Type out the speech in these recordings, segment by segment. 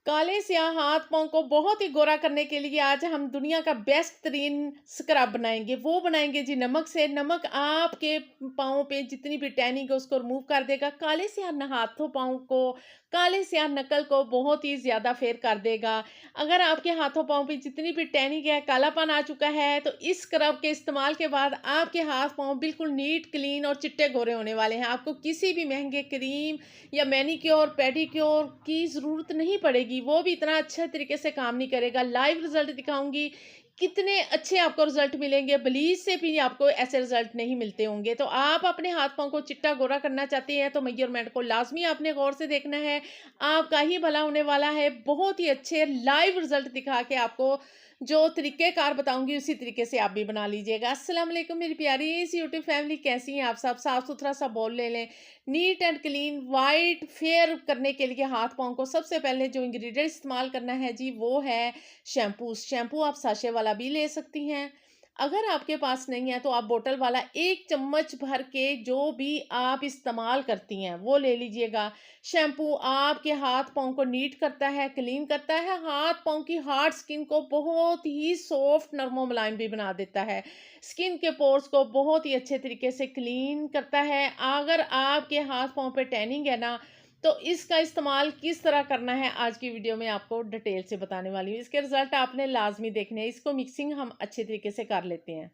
काले स्याह हाथ पाँव को बहुत ही गोरा करने के लिए आज हम दुनिया का बेस्ट तरीन स्क्रब बनाएंगे। वो बनाएंगे जी नमक से। नमक आपके पाँव पे जितनी भी टैनिंग है उसको रिमूव कर देगा। काले स्याह हाथों पाँव को, काले स्याह नकल को बहुत ही ज्यादा फेर कर देगा। अगर आपके हाथों पाँव पे जितनी भी टैनिंग है, कालापन आ चुका है, तो इस स्क्रब के इस्तेमाल के बाद आपके हाथ पाँव बिल्कुल नीट, क्लीन और चिट्टे गोरे होने वाले हैं। आपको किसी भी महंगे क्रीम या मैनीक्योर पेडिक्योर की ज़रूरत नहीं पड़ेगी, वो भी इतना अच्छा तरीके से काम नहीं करेगा। लाइव रिजल्ट दिखाऊंगी, कितने अच्छे आपको रिजल्ट मिलेंगे। ब्लीच से भी आपको ऐसे रिजल्ट नहीं मिलते होंगे। तो आप अपने हाथ पाँव को चिट्टा गोरा करना चाहते हैं तो मेजरमेंट को लाजमी आपने गौर से देखना है। आपका ही भला होने वाला है। बहुत ही अच्छे लाइव रिजल्ट दिखा के आपको जो तरीक़ेकार बताऊँगी उसी तरीके से आप भी बना लीजिएगा। अस्सलाम वालेकुम मेरी प्यारी इस यूट्यूब फैमिली, कैसी हैं आप सब? साफ-सुथरा सा बाउल ले लें। Neat and clean white fair करने के लिए हाथ पाँव को सबसे पहले जो इंग्रेडिएंट इस्तेमाल करना है जी वो है शैम्पू। शैम्पू आप साशे वाला भी ले सकती हैं। अगर आपके पास नहीं है तो आप बोतल वाला 1 चम्मच भर के जो भी आप इस्तेमाल करती हैं वो ले लीजिएगा। शैम्पू आपके हाथ पाँव को नीट करता है, क्लीन करता है, हाथ पाँव की हार्ड स्किन को बहुत ही सॉफ्ट, नरम और मुलायम भी बना देता है। स्किन के पोर्स को बहुत ही अच्छे तरीके से क्लीन करता है। अगर आपके हाथ पाँव पे टैनिंग है ना, तो इसका इस्तेमाल किस तरह करना है आज की वीडियो में आपको डिटेल से बताने वाली हूँ। इसके रिजल्ट आपने लाजमी देखने हैं। इसको मिक्सिंग हम अच्छे तरीके से कर लेते हैं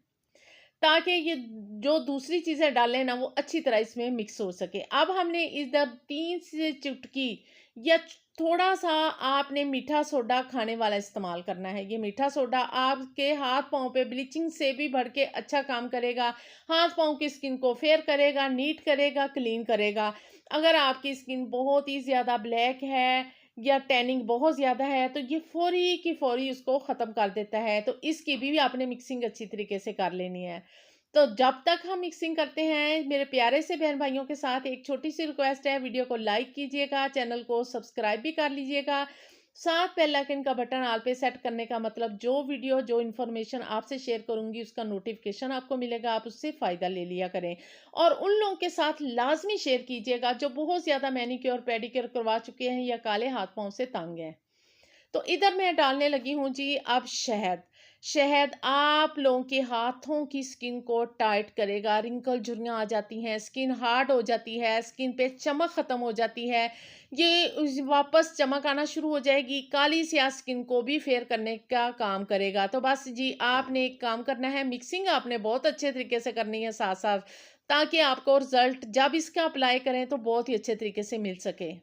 ताकि ये जो दूसरी चीज़ें डालें ना वो अच्छी तरह इसमें मिक्स हो सके। अब हमने इधर 3 से चुटकी या थोड़ा-सा आपने मीठा सोडा खाने वाला इस्तेमाल करना है। ये मीठा सोडा आपके हाथ-पाँव पे ब्लीचिंग से भी बढ़ के अच्छा काम करेगा। हाथ-पाँव की स्किन को फेयर करेगा, नीट करेगा, क्लीन करेगा। अगर आपकी स्किन बहुत ही ज़्यादा ब्लैक है या टैनिंग बहुत ज़्यादा है तो ये फ़ौरी की फ़ौरी उसको ख़त्म कर देता है। तो इसकी भी आपने मिक्सिंग अच्छी तरीके से कर लेनी है। तो जब तक हम मिक्सिंग करते हैं मेरे प्यारे से बहन भाइयों के साथ एक छोटी-सी रिक्वेस्ट है, वीडियो को लाइक कीजिएगा, चैनल को सब्सक्राइब भी कर लीजिएगा। साथ बेल आइकन का बटन ऑल पे सेट करने का मतलब जो वीडियो, जो इन्फॉर्मेशन आपसे शेयर करूँगी उसका नोटिफ़िकेशन आपको मिलेगा, आप उससे फ़ायदा ले लिया करें। और उन लोगों के साथ लाज़मी शेयर कीजिएगा जो बहुत ज़्यादा मैनीक्योर, पेडीक्योर करवा चुके हैं या काले हाथ-पाँव से तंग हैं। तो इधर मैं डालने लगी हूँ जी अब शहद। शहद आप लोगों के हाथों की स्किन को टाइट करेगा, रिंकल झुर्रियाँ आ जाती हैं, स्किन हार्ड हो जाती है, स्किन पे चमक ख़त्म हो जाती है। ये वापस चमक आना शुरू हो जाएगी, काली स्याह स्किन को भी फेयर करने का काम करेगा। तो बस जी आपने एक काम करना है, मिक्सिंग आपने बहुत अच्छे तरीके से करनी है साथ-साथ, ताकि आपको रिज़ल्ट जब इसका अप्लाई करें तो बहुत ही अच्छे तरीके से मिल सके।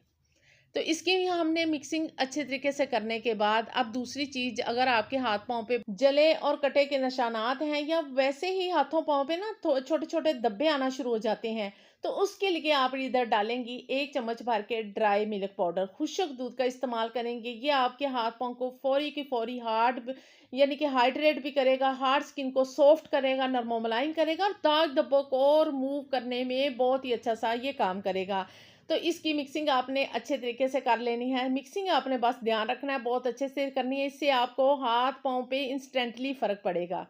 तो इसकी भी हमने मिक्सिंग अच्छे तरीके से करने के बाद अब दूसरी चीज़, अगर आपके हाथ पाँव पे जले और कटे के निशानात हैं या वैसे ही हाथों पाँव पे ना छोटे छोटे धब्बे आना शुरू हो जाते हैं, तो उसके लिए आप इधर डालेंगी 1 चम्मच भर के ड्राई मिल्क पाउडर। खुश्क दूध का इस्तेमाल करेंगे। ये आपके हाथ पाँव को फौरी की फौरी हार्ड यानी कि हाइड्रेट भी करेगा, हार्ड स्किन को सॉफ्ट करेगा, नरम और मुलायम करेगा और दाग धब्बों को और मूव करने में बहुत ही अच्छा सा ये काम करेगा। तो इसकी मिक्सिंग आपने अच्छे तरीके से कर लेनी है। मिक्सिंग आपने बस ध्यान रखना है, बहुत अच्छे से करनी है, इससे आपको हाथ पाँव पे इंस्टेंटली फ़र्क पड़ेगा।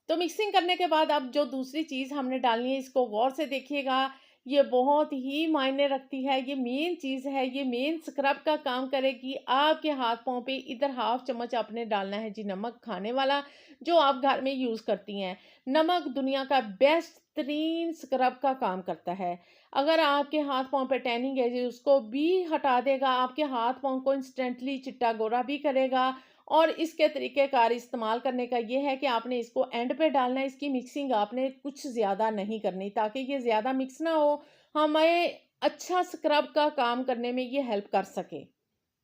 तो मिक्सिंग करने के बाद अब जो दूसरी चीज़ हमने डालनी है इसको गौर से देखिएगा। ये बहुत ही मायने रखती है, ये मेन चीज़ है, ये मेन स्क्रब का काम करेगी। आपके हाथ पाँव पे इधर हाफ चम्मच आपने डालना है जी नमक खाने वाला, जो आप घर में यूज़ करती हैं। नमक दुनिया का बेस्ट तरीन स्क्रब का काम करता है। अगर आपके हाथ पाँव पे टैनिंग है जी उसको भी हटा देगा, आपके हाथ पाँव को इंस्टेंटली चिट्टा गोरा भी करेगा। और इसके तरीक़ेकार इस्तेमाल करने का ये है कि आपने इसको एंड पे डालना है, इसकी मिक्सिंग आपने कुछ ज़्यादा नहीं करनी ताकि ये ज़्यादा मिक्स ना हो, हमें अच्छा स्क्रब का काम करने में ये हेल्प कर सके।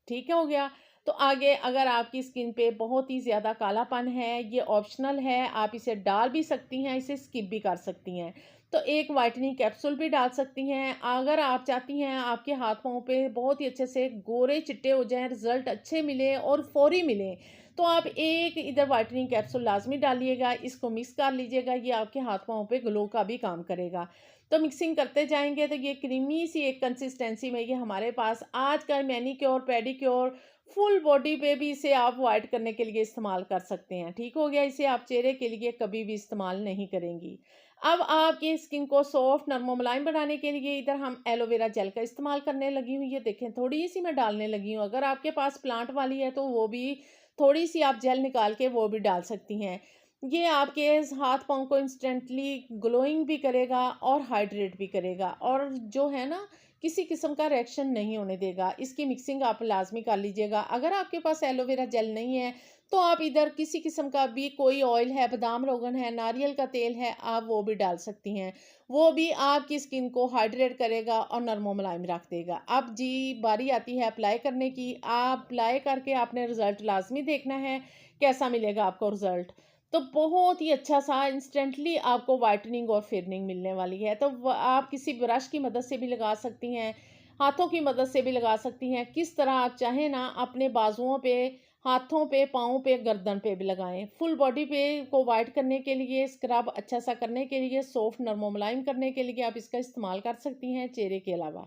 ठीक है, हो गया। तो आगे अगर आपकी स्किन पे बहुत ही ज़्यादा कालापन है, ये ऑप्शनल है, आप इसे डाल भी सकती हैं, इसे स्किप भी कर सकती हैं। तो एक व्हाइटनिंग कैप्सूल भी डाल सकती हैं। अगर आप चाहती हैं आपके हाथ-पाँव पे बहुत ही अच्छे से गोरे चिट्टे हो जाएँ, रिज़ल्ट अच्छे मिलें और फ़ौरी मिलें, तो आप एक इधर व्हाइटनिंग कैप्सूल लाज़मी डालिएगा, इसको मिक्स कर लीजिएगा, ये आपके हाथ-पाँव पे ग्लो का भी काम करेगा। तो मिक्सिंग करते जाएँगे तो ये क्रीमी सी एक कंसिस्टेंसी में ये हमारे पास आज का मैनीक्योर, पेडीक्योर फुल बॉडी पे भी इसे आप व्हाइट करने के लिए इस्तेमाल कर सकते हैं। ठीक हो गया? इसे आप चेहरे के लिए कभी भी इस्तेमाल नहीं करेंगी। अब आपकी स्किन को सॉफ्ट, नरम और मुलायम बनाने के लिए इधर हम एलोवेरा जेल का इस्तेमाल करने लगी हूँ। ये देखें थोड़ी-सी मैं डालने लगी हूँ। अगर आपके पास प्लांट वाली है तो वो भी थोड़ी-सी आप जेल निकाल के वो भी डाल सकती हैं। ये आपके हाथ-पाँव को इंस्टेंटली ग्लोइंग भी करेगा और हाइड्रेट भी करेगा और जो है ना किसी किस्म का रिएक्शन नहीं होने देगा। इसकी मिक्सिंग आप लाज़मी कर लीजिएगा। अगर आपके पास एलोवेरा जेल नहीं है तो आप इधर किसी किस्म का भी कोई ऑयल है, बादाम रोगन है, नारियल का तेल है, आप वो भी डाल सकती हैं। वो भी आपकी स्किन को हाइड्रेट करेगा और नरम और मुलायम रख देगा। अब जी बारी आती है अप्लाई करने की। आप अप्लाई करके आपने रिज़ल्ट लाज़मी देखना है, कैसा मिलेगा आपको रिज़ल्ट। तो बहुत ही अच्छा-सा इंस्टेंटली आपको व्हाइटनिंग और फेयरनिंग मिलने वाली है। तो व आप किसी ब्रश की मदद से भी लगा सकती हैं, हाथों की मदद से भी लगा सकती हैं। किस तरह आप चाहें ना अपने बाजुओं पे, हाथों पे, पाँव पे, गर्दन पे भी लगाएँ। फुल बॉडी पे को व्हाइट करने के लिए, स्क्रब अच्छा-सा करने के लिए, सॉफ्ट नरम और मुलायम करने के लिए आप इसका इस्तेमाल कर सकती हैं चेहरे के अलावा।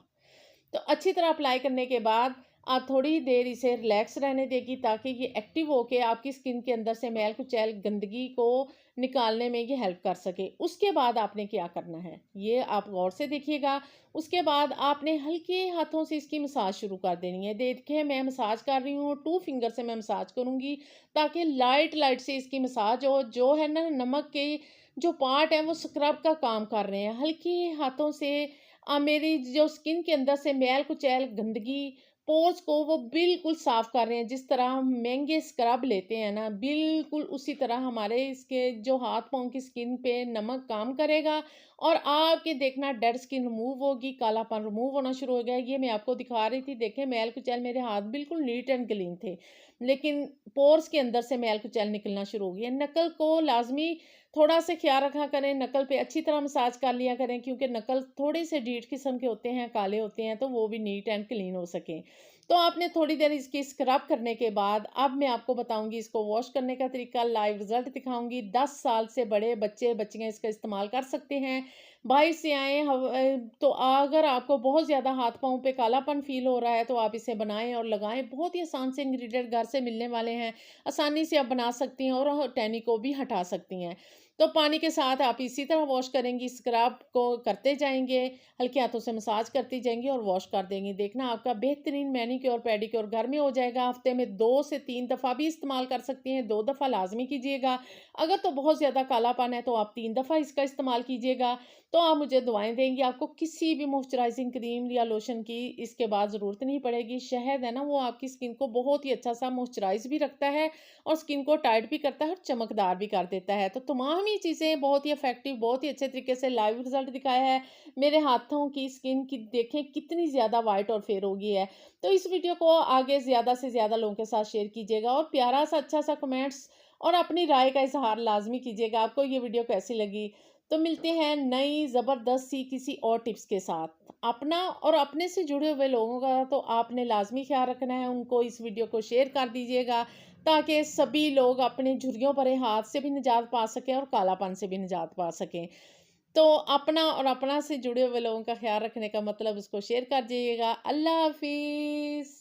तो अच्छी तरह अप्लाई करने के बाद आप थोड़ी ही देर इसे रिलैक्स रहने देगी ताकि ये एक्टिव होके आपकी स्किन के अंदर से मैल कुचैल गंदगी को निकालने में ये हेल्प कर सके। उसके बाद आपने क्या करना है ये आप गौर से देखिएगा। उसके बाद आपने हल्के हाथों से इसकी मसाज शुरू कर देनी है। देखिए मैं मसाज कर रही हूँ, 2 फिंगर से मैं मसाज करूँगी ताकि लाइट लाइट से इसकी मसाज हो। जो है ना नमक के जो पार्ट है वो स्क्रब का काम कर रहे हैं। हल्के हाथों से मेरी जो स्किन के अंदर से मैल कुचैल गंदगी पोर्स को वो बिल्कुल साफ कर रहे हैं। जिस तरह हम महंगे स्क्रब लेते हैं ना बिल्कुल उसी तरह हमारे इसके जो हाथ पाँव की स्किन पे नमक काम करेगा और आपके देखना डेड स्किन रिमूव होगी, कालापन रिमूव होना शुरू हो गया। ये मैं आपको दिखा रही थी, देखें मैल कुचैल मेरे हाथ बिल्कुल नीट एंड क्लीन थे, लेकिन पोर्स के अंदर से मैल कुचैल निकलना शुरू हो गया। नकल को लाजमी थोड़ा सा ख्याल रखा करें, नकल पे अच्छी तरह मसाज कर लिया करें क्योंकि नकल थोड़े से डीठ किस्म के होते हैं, काले होते हैं, तो वो भी नीट एंड क्लीन हो सकें। तो आपने थोड़ी देर इसकी स्क्रब करने के बाद अब मैं आपको बताऊंगी इसको वॉश करने का तरीका, लाइव रिजल्ट दिखाऊंगी। 10 साल से बड़े बच्चे बच्चियां इसका इस्तेमाल कर सकते हैं। 22 से आए तो अगर आपको बहुत ज़्यादा हाथ पाँव पे कालापन फील हो रहा है तो आप इसे बनाएं और लगाएं। बहुत ही आसान से इंग्रेडिएंट घर से मिलने वाले हैं, आसानी से आप बना सकती हैं और टैनी को भी हटा सकती हैं। तो पानी के साथ आप इसी तरह वॉश करेंगी, स्क्रब को करते जाएंगे, हल्के हाथों से मसाज करती जाएंगी और वॉश कर देंगी। देखना आपका बेहतरीन मैनीक्योर पेडिक्योर घर में हो जाएगा। हफ्ते में 2 से 3 दफ़ा भी इस्तेमाल कर सकती हैं, 2 दफ़ा लाजमी कीजिएगा। अगर तो बहुत ज़्यादा कालापन है तो आप 3 दफ़ा इसका इस्तेमाल कीजिएगा। तो आप मुझे दुआएं देंगी, आपको किसी भी मॉइस्चराइजिंग क्रीम या लोशन की इसके बाद ज़रूरत नहीं पड़ेगी। शहद है ना वो आपकी स्किन को बहुत ही अच्छा सा मॉइस्चराइज भी रखता है और स्किन को टाइट भी करता है और चमकदार भी कर देता है। तो तमाम ही चीज़ें बहुत ही इफेक्टिव, बहुत ही अच्छे तरीके से लाइव रिजल्ट दिखाया है। मेरे हाथों की स्किन की देखें कितनी ज़्यादा वाइट और फेयर हो गई है। तो इस वीडियो को आगे ज़्यादा से ज़्यादा लोगों के साथ शेयर कीजिएगा और प्यारा सा अच्छा सा कमेंट्स और अपनी राय का इजहार लाजमी कीजिएगा। आपको ये वीडियो कैसी लगी? तो मिलते हैं नई ज़बरदस्त सी किसी और टिप्स के साथ। अपना और अपने से जुड़े हुए लोगों का तो आपने लाजमी ख्याल रखना है, उनको इस वीडियो को शेयर कर दीजिएगा ताकि सभी लोग अपने झुर्रियों भरे हाथ से भी निजात पा सकें और कालापन से भी निजात पा सकें। तो अपना और अपना से जुड़े हुए लोगों का ख्याल रखने का मतलब उसको शेयर कर दीजिएगा। अल्लाह हाफिज़।